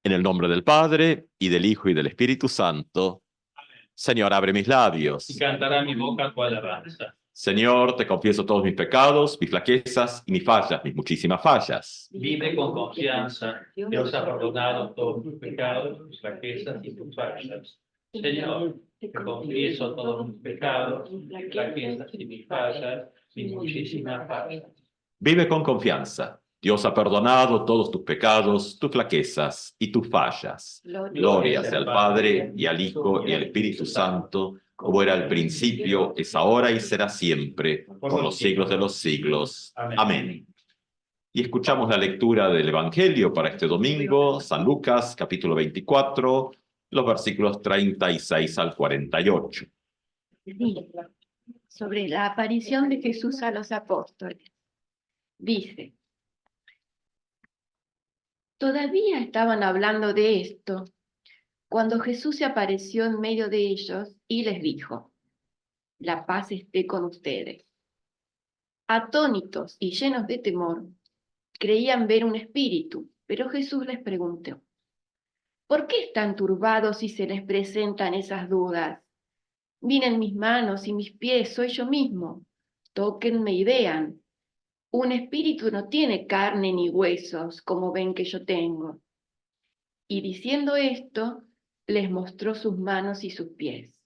En el nombre del Padre, y del Hijo, y del Espíritu Santo. Señor, abre mis labios. Y cantará mi boca tu alabanza. Señor, te confieso todos mis pecados, mis flaquezas y mis fallas, mis muchísimas fallas. Vive con confianza. Dios ha perdonado todos tus pecados, tus flaquezas y tus fallas. Señor, te confieso todos mis pecados, mis flaquezas y mis fallas, mis muchísimas fallas. Vive con confianza. Dios ha perdonado todos tus pecados, tus flaquezas y tus fallas. Gloria sea al Padre, y al Hijo, y al Espíritu Santo, como era al principio, es ahora y será siempre, por los siglos de los siglos. Amén. Y escuchamos la lectura del Evangelio para este domingo, San Lucas, capítulo 24, los versículos 36 al 48. Sí, sobre la aparición de Jesús a los apóstoles. Dice: todavía estaban hablando de esto cuando Jesús se apareció en medio de ellos y les dijo: la paz esté con ustedes. Atónitos y llenos de temor, creían ver un espíritu, pero Jesús les preguntó: ¿por qué están turbados y se les presentan esas dudas? Miren mis manos y mis pies, soy yo mismo. Tóquenme y vean. Un espíritu no tiene carne ni huesos, como ven que yo tengo. Y diciendo esto, les mostró sus manos y sus pies.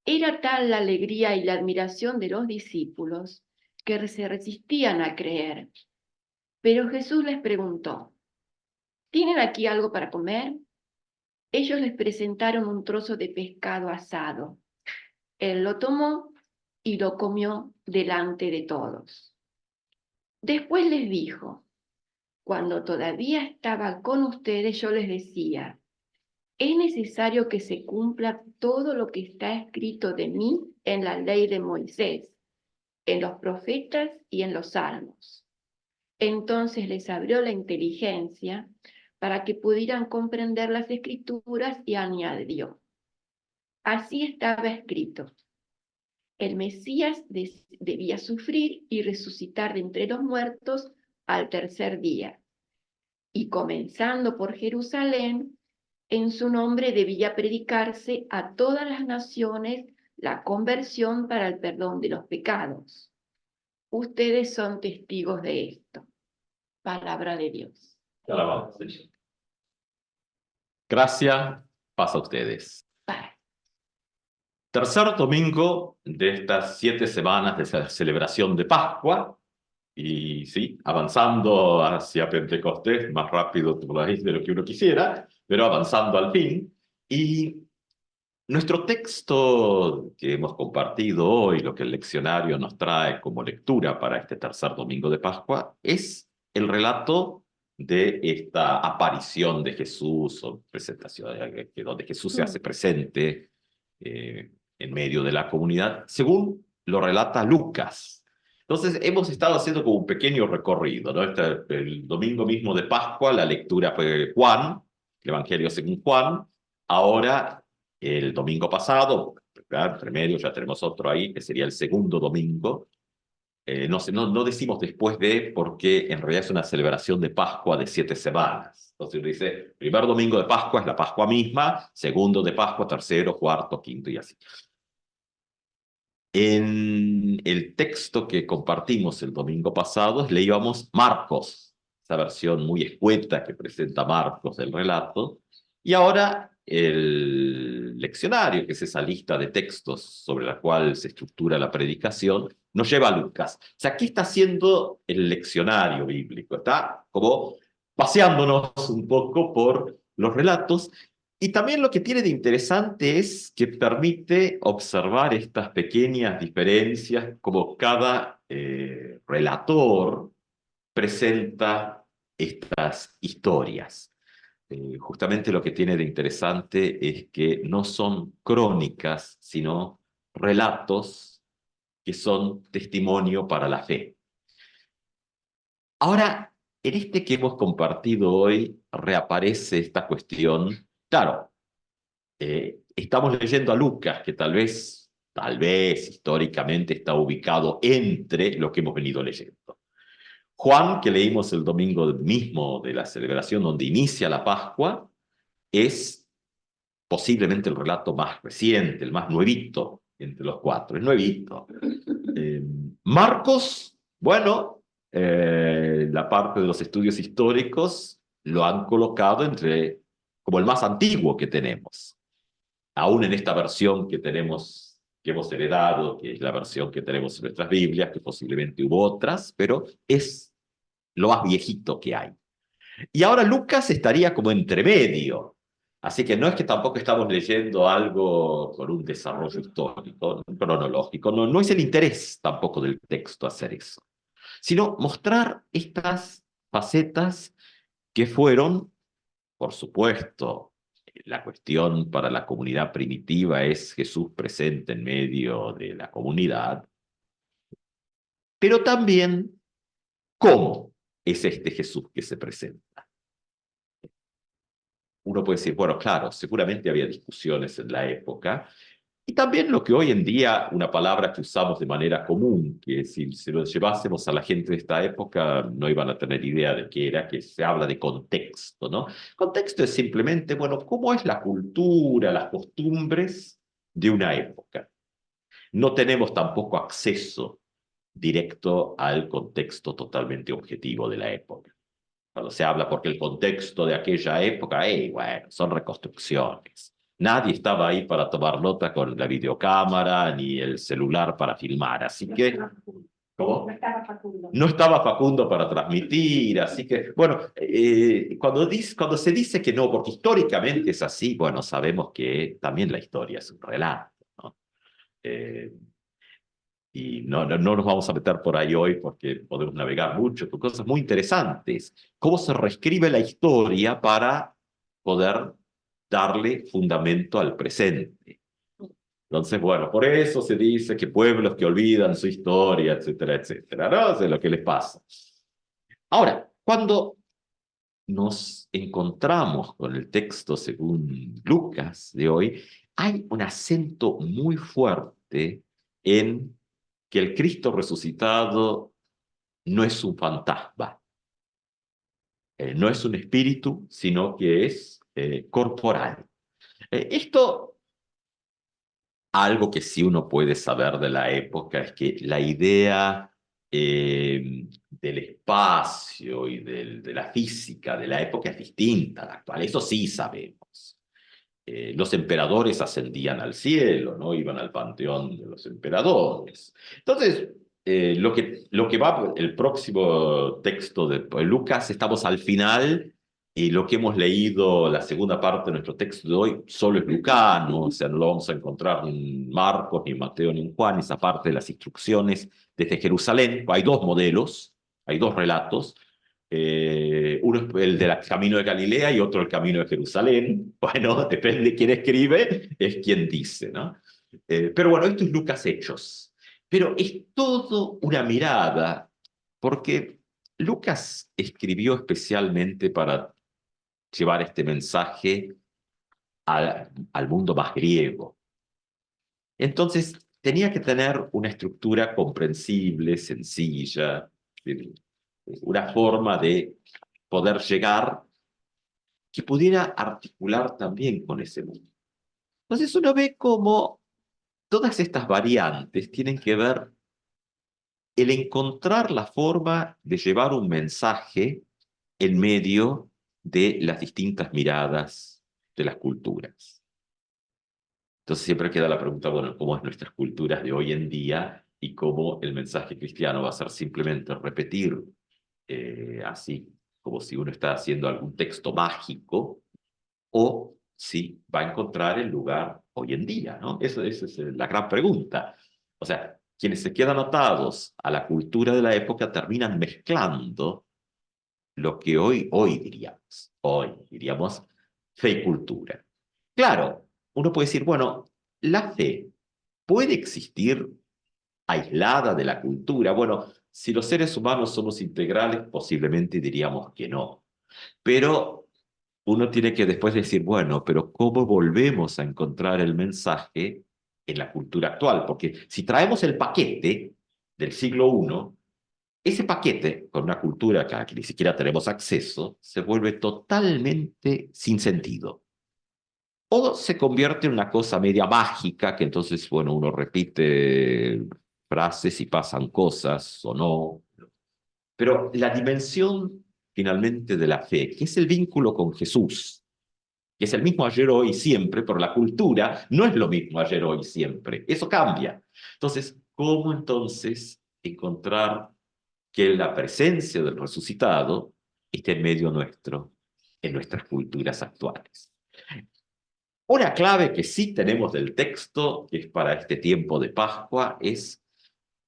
Era tal la alegría y la admiración de los discípulos que se resistían a creer. Pero Jesús les preguntó: ¿tienen aquí algo para comer? Ellos les presentaron un trozo de pescado asado. Él lo tomó y lo comió delante de todos. Después les dijo: cuando todavía estaba con ustedes, yo les decía: es necesario que se cumpla todo lo que está escrito de mí en la ley de Moisés, en los profetas y en los salmos. Entonces les abrió la inteligencia para que pudieran comprender las escrituras y añadió: así estaba escrito. El Mesías debía sufrir y resucitar de entre los muertos al tercer día. Y comenzando por Jerusalén, en su nombre debía predicarse a todas las naciones la conversión para el perdón de los pecados. Ustedes son testigos de esto. Palabra de Dios. Te alabamos, Señor. Gracias, paz a ustedes. Paz. Tercer domingo de estas 7 semanas de celebración de Pascua, y sí, avanzando hacia Pentecostés más rápido de lo que uno quisiera, pero avanzando al fin. Y nuestro texto que hemos compartido hoy, lo que el leccionario nos trae como lectura para este tercer domingo de Pascua, es el relato de esta aparición de Jesús, o presentación, donde Jesús se hace presente en medio de la comunidad, según lo relata Lucas. Entonces, hemos estado haciendo como un pequeño recorrido, ¿no? El domingo mismo de Pascua, la lectura fue Juan, el Evangelio según Juan. Ahora, el domingo pasado, entre medio ya tenemos otro ahí, que sería el segundo domingo. No decimos después de, porque en realidad es una celebración de Pascua de 7 semanas. Entonces uno dice, primer domingo de Pascua es la Pascua misma, segundo de Pascua, tercero, cuarto, quinto y así. En el texto que compartimos el domingo pasado leíamos Marcos, esa versión muy escueta que presenta Marcos del relato, y ahora el leccionario, que es esa lista de textos sobre la cual se estructura la predicación, nos lleva a Lucas. O sea, ¿qué está haciendo el leccionario bíblico? Está como paseándonos un poco por los relatos. Y también lo que tiene de interesante es que permite observar estas pequeñas diferencias, como cada relator presenta estas historias. Justamente lo que tiene de interesante es que no son crónicas, sino relatos que son testimonio para la fe. Ahora, en este que hemos compartido hoy, reaparece esta cuestión. Claro, estamos leyendo a Lucas, que tal vez históricamente está ubicado entre lo que hemos venido leyendo. Juan, que leímos el domingo mismo de la celebración donde inicia la Pascua, es posiblemente el relato más reciente, el más nuevito entre los cuatro, es nuevito. Marcos, bueno, la parte de los estudios históricos lo han colocado entre como el más antiguo que tenemos, aún en esta versión que tenemos, que hemos heredado, que es la versión que tenemos en nuestras Biblias, que posiblemente hubo otras, pero es lo más viejito que hay. Y ahora Lucas estaría como entre medio. Así que no es que tampoco estamos leyendo algo con un desarrollo histórico, cronológico. No, no es el interés tampoco del texto hacer eso, sino mostrar estas facetas que fueron, por supuesto, la cuestión para la comunidad primitiva es Jesús presente en medio de la comunidad, pero también cómo es este Jesús que se presenta. Uno puede decir, bueno, claro, seguramente había discusiones en la época, y también lo que hoy en día, una palabra que usamos de manera común, que si se lo llevásemos a la gente de esta época, no iban a tener idea de qué era, que se habla de contexto, ¿no? Contexto es simplemente, bueno, cómo es la cultura, las costumbres de una época. No tenemos tampoco acceso directo al contexto totalmente objetivo de la época. Cuando se habla porque el contexto de aquella época, bueno, son reconstrucciones. Nadie estaba ahí para tomar nota con la videocámara ni el celular para filmar, así que... ¿Cómo? No estaba Facundo para transmitir, así que, bueno, cuando se dice que no, porque históricamente es así, bueno, sabemos que también la historia es un relato, ¿no? Eh, y no nos vamos a meter por ahí hoy porque podemos navegar mucho con cosas muy interesantes. Cómo se reescribe la historia para poder darle fundamento al presente. Entonces, bueno, por eso se dice que pueblos que olvidan su historia, etcétera, etcétera, ¿no? Eso es lo que les pasa. Ahora, cuando nos encontramos con el texto según Lucas de hoy, hay un acento muy fuerte en que el Cristo resucitado no es un fantasma, no es un espíritu, sino que es corporal. Esto, algo que sí uno puede saber de la época, es que la idea del espacio y de la física de la época es distinta a la actual, eso sí sabemos. Los emperadores ascendían al cielo, ¿no? Iban al panteón de los emperadores. Entonces, lo que va, el próximo texto de Lucas, estamos al final, y lo que hemos leído, la segunda parte de nuestro texto de hoy, solo es lucano, o sea, no lo vamos a encontrar ni en Marcos, ni en Mateo, ni en Juan, esa parte de las instrucciones desde Jerusalén. Hay dos modelos, hay dos relatos. Uno es el del camino de Galilea y otro el camino de Jerusalén. Bueno, depende de quién escribe, es quien dice, ¿no? Pero bueno, esto es Lucas Hechos. Pero es todo una mirada, porque Lucas escribió especialmente para llevar este mensaje al mundo más griego. Entonces, tenía que tener una estructura comprensible, sencilla, una forma de poder llegar que pudiera articular también con ese mundo. Entonces uno ve cómo todas estas variantes tienen que ver el encontrar la forma de llevar un mensaje en medio de las distintas miradas de las culturas. Entonces siempre queda la pregunta, bueno, ¿cómo es nuestras culturas de hoy en día y cómo el mensaje cristiano va a ser simplemente repetir así, como si uno está haciendo algún texto mágico, o si va a encontrar el lugar hoy en día, ¿no? Esa es la gran pregunta. O sea, quienes se quedan atados a la cultura de la época terminan mezclando lo que hoy diríamos fe y cultura. Claro, uno puede decir, bueno, la fe puede existir aislada de la cultura. Bueno, si los seres humanos somos integrales, posiblemente diríamos que no. Pero uno tiene que después decir, bueno, pero ¿cómo volvemos a encontrar el mensaje en la cultura actual? Porque si traemos el paquete del siglo I, ese paquete, con una cultura a la que ni siquiera tenemos acceso, se vuelve totalmente sin sentido. O se convierte en una cosa media mágica, que entonces, bueno, uno repite frases y pasan cosas o no. Pero la dimensión finalmente de la fe, que es el vínculo con Jesús, que es el mismo ayer, hoy y siempre, pero la cultura no es lo mismo ayer, hoy y siempre. Eso cambia. Entonces, ¿cómo entonces encontrar que la presencia del resucitado esté en medio nuestro, en nuestras culturas actuales? Una clave que sí tenemos del texto, que es para este tiempo de Pascua, es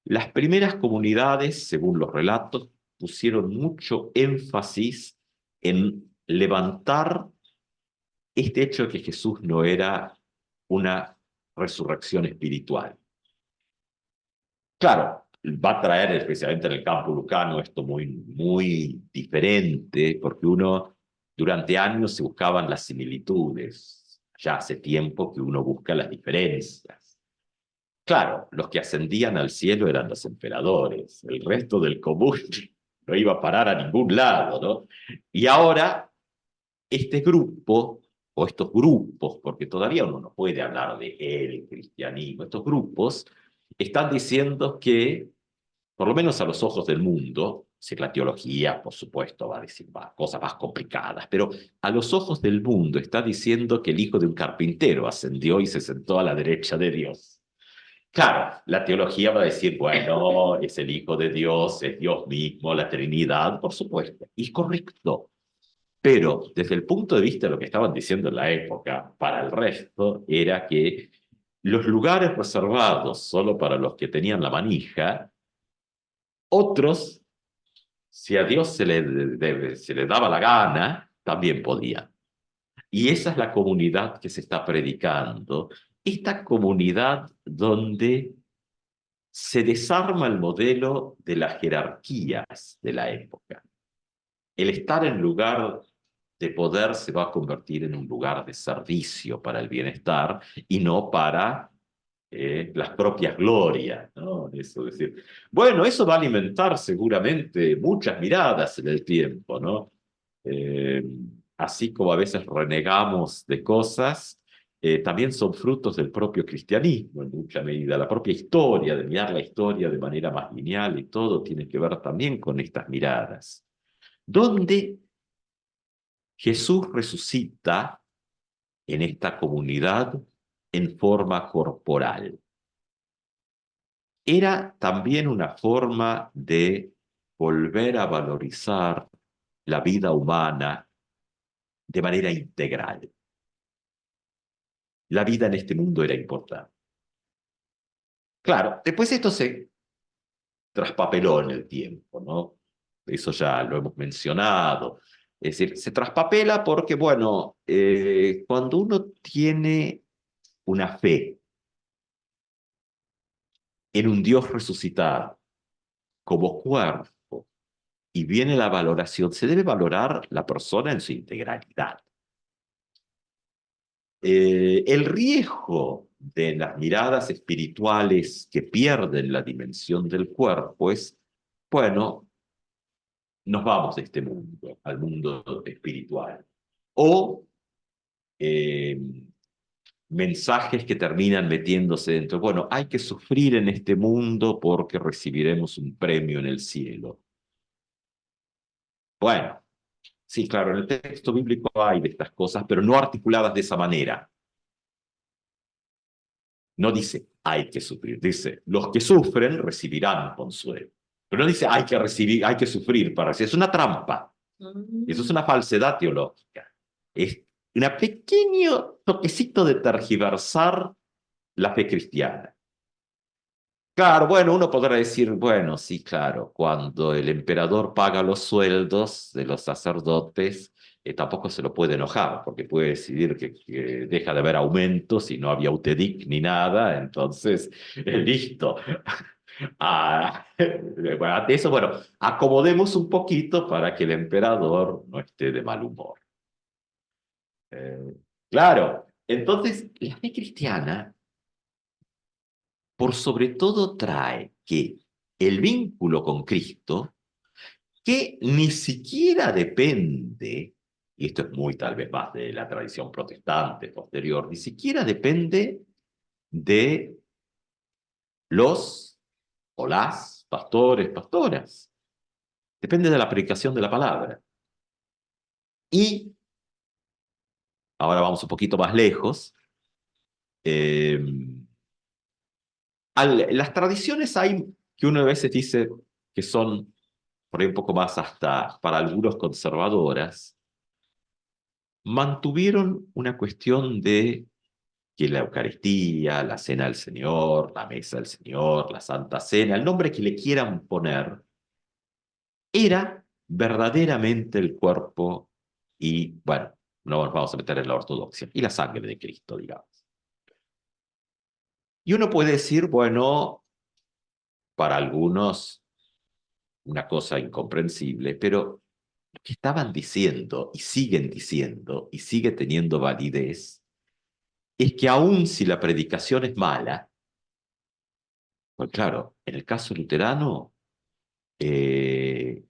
las primeras comunidades, según los relatos, pusieron mucho énfasis en levantar este hecho de que Jesús no era una resurrección espiritual. Claro, va a traer, especialmente en el campo lucano, esto muy diferente, porque uno, durante años se buscaban las similitudes. Ya hace tiempo que uno busca las diferencias. Claro, los que ascendían al cielo eran los emperadores, el resto del común no iba a parar a ningún lado, ¿no? Y ahora, este grupo, o estos grupos, porque todavía uno no puede hablar de el cristianismo, estos grupos están diciendo que, por lo menos a los ojos del mundo, si la teología, por supuesto, va a decir cosas más complicadas, pero a los ojos del mundo está diciendo que el hijo de un carpintero ascendió y se sentó a la derecha de Dios. Claro, la teología va a decir, bueno, es el Hijo de Dios, es Dios mismo, la Trinidad, por supuesto, y correcto. Pero desde el punto de vista de lo que estaban diciendo en la época, para el resto, era que los lugares reservados solo para los que tenían la manija, otros, si a Dios se le daba la gana, también podían. Y esa es la comunidad que se está predicando, esta comunidad donde se desarma el modelo de las jerarquías de la época. El estar en lugar de poder se va a convertir en un lugar de servicio para el bienestar y no para las propias glorias, ¿no? Eso decir, bueno, eso va a alimentar seguramente muchas miradas en el tiempo, ¿no? Eh, Así como a veces renegamos de cosas, también son frutos del propio cristianismo en mucha medida. La propia historia, de mirar la historia de manera más lineal y todo, tiene que ver también con estas miradas. Donde Jesús resucita en esta comunidad en forma corporal. Era también una forma de volver a valorizar la vida humana de manera integral. La vida en este mundo era importante. Claro, después esto se traspapeló en el tiempo, ¿no? Eso ya lo hemos mencionado. Es decir, se traspapela porque, bueno, cuando uno tiene una fe en un Dios resucitado como cuerpo y viene la valoración, se debe valorar la persona en su integralidad. El riesgo de las miradas espirituales que pierden la dimensión del cuerpo es, bueno, nos vamos de este mundo, al mundo espiritual. O eh, mensajes que terminan metiéndose dentro. Bueno, hay que sufrir en este mundo porque recibiremos un premio en el cielo. Bueno, sí, claro, en el texto bíblico hay de estas cosas, pero no articuladas de esa manera. No dice hay que sufrir, dice los que sufren recibirán consuelo. Pero no dice hay que recibir, hay que sufrir para recibir. Es una trampa. Eso es una falsedad teológica. Es un pequeño toquecito de tergiversar la fe cristiana. Claro, bueno, uno podrá decir, bueno, sí, claro, cuando el emperador paga los sueldos de los sacerdotes, tampoco se lo puede enojar, porque puede decidir que deja de haber aumentos y no había UTEDIC ni nada, entonces, listo. Bueno, ante eso, bueno, acomodemos un poquito para que el emperador no esté de mal humor. Eh, claro, entonces, la fe cristiana por sobre todo trae que el vínculo con Cristo, que ni siquiera depende, y esto es muy tal vez más de la tradición protestante posterior, ni siquiera depende de los o las pastores, pastoras. Depende de la predicación de la palabra. Y ahora vamos un poquito más lejos. Eh, las tradiciones hay que uno a veces dice que son por ahí un poco más hasta para algunos conservadoras, mantuvieron una cuestión de que la Eucaristía, la Cena del Señor, la Mesa del Señor, la Santa Cena, el nombre que le quieran poner, era verdaderamente el cuerpo y, bueno, no nos vamos a meter en la ortodoxia, y la sangre de Cristo, digamos. Y uno puede decir, bueno, para algunos una cosa incomprensible, pero lo que estaban diciendo y sigue teniendo validez, es que aun si la predicación es mala, pues claro, en el caso luterano, que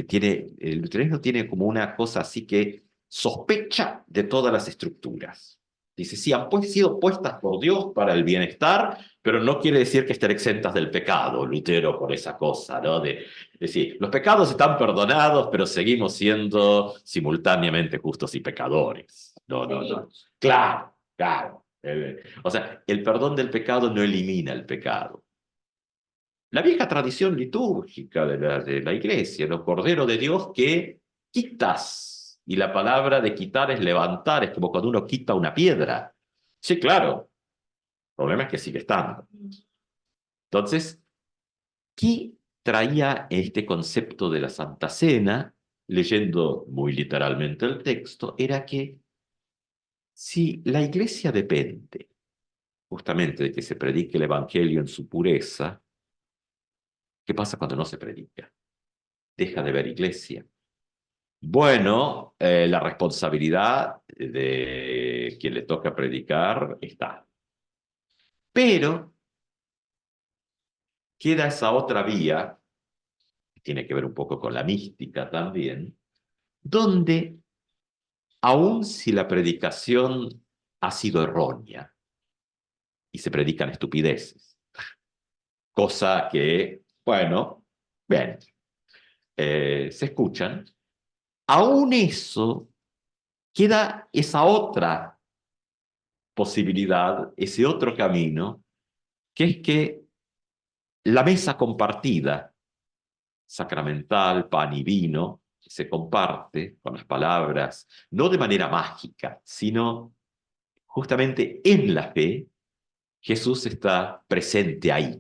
tiene, el luteranismo tiene como una cosa así que sospecha de todas las estructuras. Dice, sí, han sido puestas por Dios para el bienestar, pero no quiere decir que estén exentas del pecado, Lutero, por esa cosa, ¿no? De decir, los pecados están perdonados, pero seguimos siendo simultáneamente justos y pecadores. No, no, no. Claro, claro. O sea, el perdón del pecado no elimina el pecado. La vieja tradición litúrgica de la iglesia, los Cordero de Dios que quitas. Y la palabra de quitar es levantar, es como cuando uno quita una piedra. Sí, claro, el problema es que sigue estando. Entonces, ¿qué traía este concepto de la Santa Cena? Leyendo muy literalmente el texto, era que si la iglesia depende justamente de que se predique el Evangelio en su pureza, ¿qué pasa cuando no se predica? Deja de ver iglesia. Bueno, la responsabilidad de quien le toca predicar está. Pero queda esa otra vía, que tiene que ver un poco con la mística también, donde aun si la predicación ha sido errónea y se predican estupideces, cosa que, bueno, bien, se escuchan, aún eso queda esa otra posibilidad, ese otro camino, que es que la mesa compartida, sacramental, pan y vino, se comparte con las palabras, no de manera mágica, sino justamente en la fe, Jesús está presente ahí.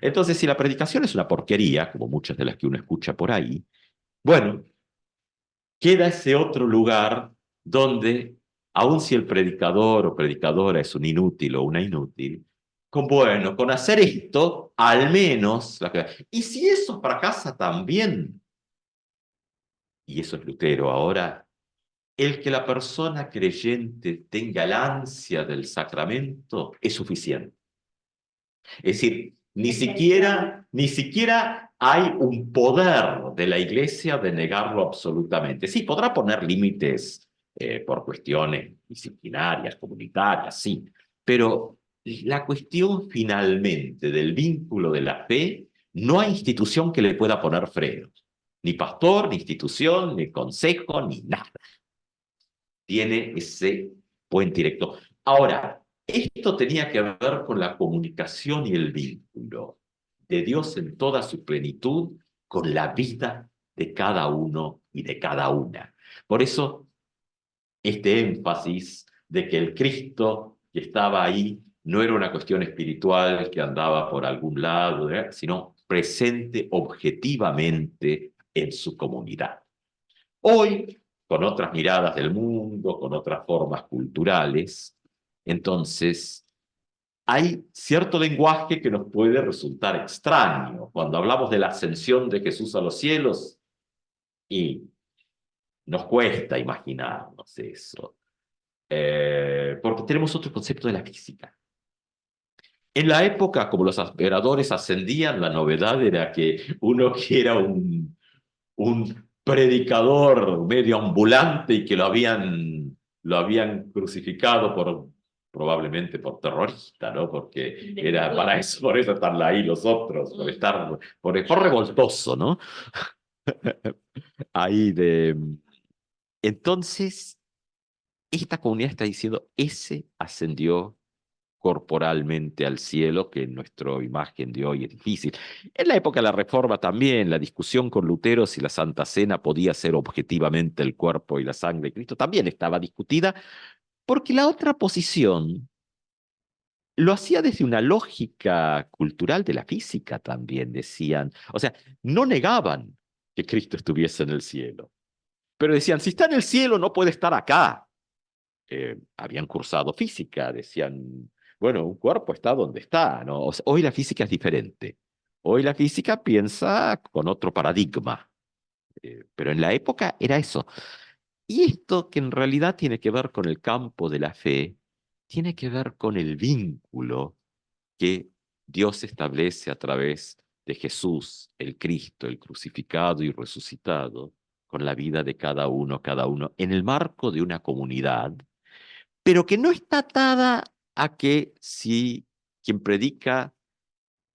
Entonces, si la predicación es una porquería, como muchas de las que uno escucha por ahí, bueno, queda ese otro lugar donde, aun si el predicador o predicadora es un inútil o una inútil, con hacer esto, al menos, y si eso fracasa también, y eso es Lutero ahora, el que la persona creyente tenga el ansia del sacramento es suficiente. Es decir, ni siquiera hay un poder de la iglesia de negarlo absolutamente. Sí, podrá poner límites por cuestiones disciplinarias, comunitarias, sí, pero la cuestión finalmente del vínculo de la fe, no hay institución que le pueda poner frenos. Ni pastor, ni institución, ni consejo, ni nada. Tiene ese puente directo. Ahora, esto tenía que ver con la comunicación y el vínculo de Dios en toda su plenitud con la vida de cada uno y de cada una. Por eso, este énfasis de que el Cristo que estaba ahí no era una cuestión espiritual que andaba por algún lado, sino presente objetivamente en su comunidad. Hoy, con otras miradas del mundo, con otras formas culturales, entonces hay cierto lenguaje que nos puede resultar extraño. Cuando hablamos de la ascensión de Jesús a los cielos, y nos cuesta imaginarnos eso, porque tenemos otro concepto de la física. En la época, como los emperadores ascendían, la novedad era que uno que era un predicador medio ambulante y que lo habían crucificado probablemente por terrorista, ¿no? Porque era para eso, por eso están ahí los otros, por revoltoso, ¿no? Ahí de... Entonces, esta comunidad está diciendo, ese ascendió corporalmente al cielo, que en nuestra imagen de hoy es difícil. En la época de la Reforma también, la discusión con Lutero si la Santa Cena podía ser objetivamente el cuerpo y la sangre de Cristo también estaba discutida, porque la otra posición lo hacía desde una lógica cultural de la física también, decían. O sea, no negaban que Cristo estuviese en el cielo, pero decían, si está en el cielo no puede estar acá. Habían cursado física, decían, bueno, un cuerpo está donde está, ¿no? O sea, hoy la física es diferente. Hoy la física piensa con otro paradigma, pero en la época era eso. Y esto que en realidad tiene que ver con el campo de la fe, tiene que ver con el vínculo que Dios establece a través de Jesús, el Cristo, el crucificado y resucitado, con la vida de cada uno, en el marco de una comunidad, pero que no está atada a que si quien predica,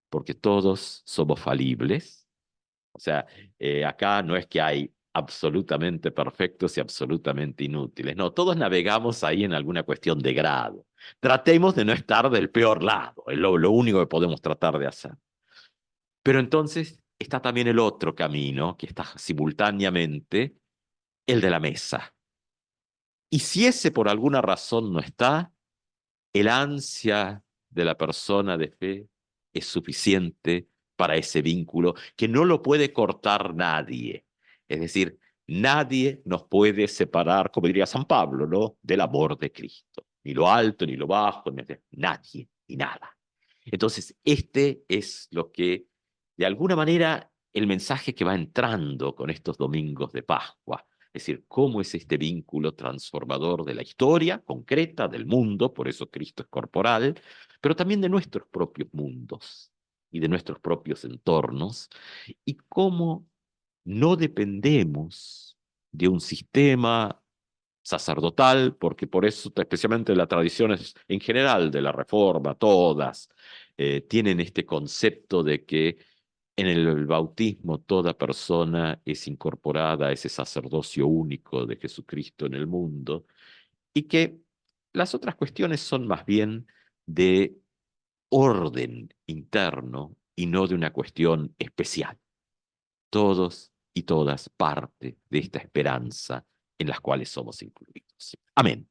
porque todos somos falibles, o sea, acá no es que hay absolutamente perfectos y absolutamente inútiles, no, todos navegamos ahí en alguna cuestión de grado. Tratemos de no estar del peor lado, es lo único que podemos tratar de hacer. Pero entonces está también el otro camino, que está simultáneamente el de la mesa. Y si ese por alguna razón no está, el ansia de la persona de fe es suficiente para ese vínculo que no lo puede cortar nadie. Es decir, nadie nos puede separar, como diría San Pablo, ¿no? Del amor de Cristo. Ni lo alto, ni lo bajo, nadie, ni nada. Entonces, este es lo que, de alguna manera, el mensaje que va entrando con estos domingos de Pascua. Es decir, cómo es este vínculo transformador de la historia concreta, del mundo, por eso Cristo es corporal, pero también de nuestros propios mundos y de nuestros propios entornos, y cómo no dependemos de un sistema sacerdotal, porque por eso, especialmente las tradiciones en general de la Reforma, todas tienen este concepto de que en el bautismo toda persona es incorporada a ese sacerdocio único de Jesucristo en el mundo, y que las otras cuestiones son más bien de orden interno y no de una cuestión especial. Todos y todas parte de esta esperanza en las cuales somos incluidos. Amén.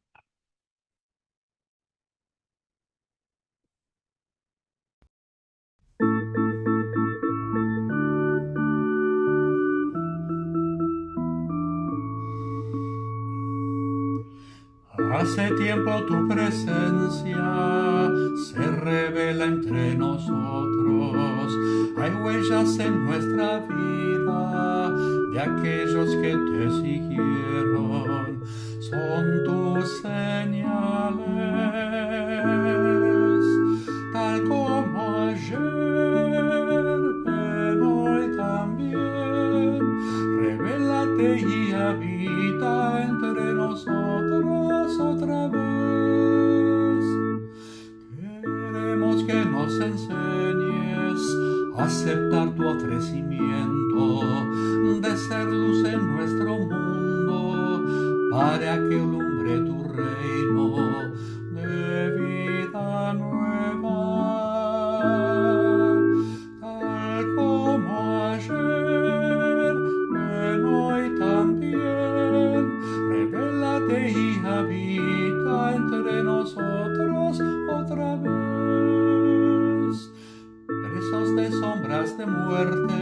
Hace tiempo tu presencia se revela entre nosotros. Hay huellas en nuestra vida de aquellos que te siguieron. Son tus señales, tal como ayer, pero hoy también. Revélate y habita entre nosotros otra vez. Queremos que nos enseñes a aceptar tu ofrecimiento de ser luz en nuestro mundo para que alumbre tu reino de vida nueva. Tal como ayer, ven hoy también. Revélate y habita entre nosotros otra vez. Presos de sombras de muerte,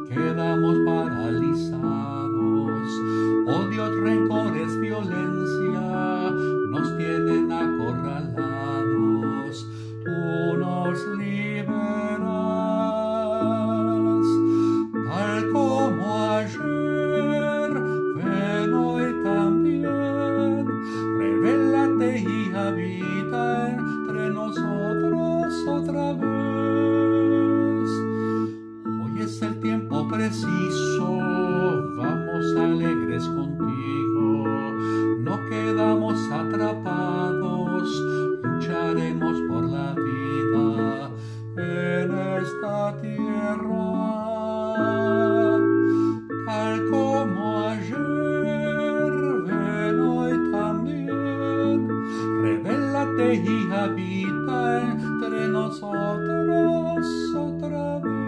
quedamos paralizados. Odios, rencores, violencia nos tienen paraíso, vamos alegres contigo, no quedamos atrapados, lucharemos por la vida en esta tierra. Tal como ayer, ven hoy también, revélate y habita entre nosotros otra vez.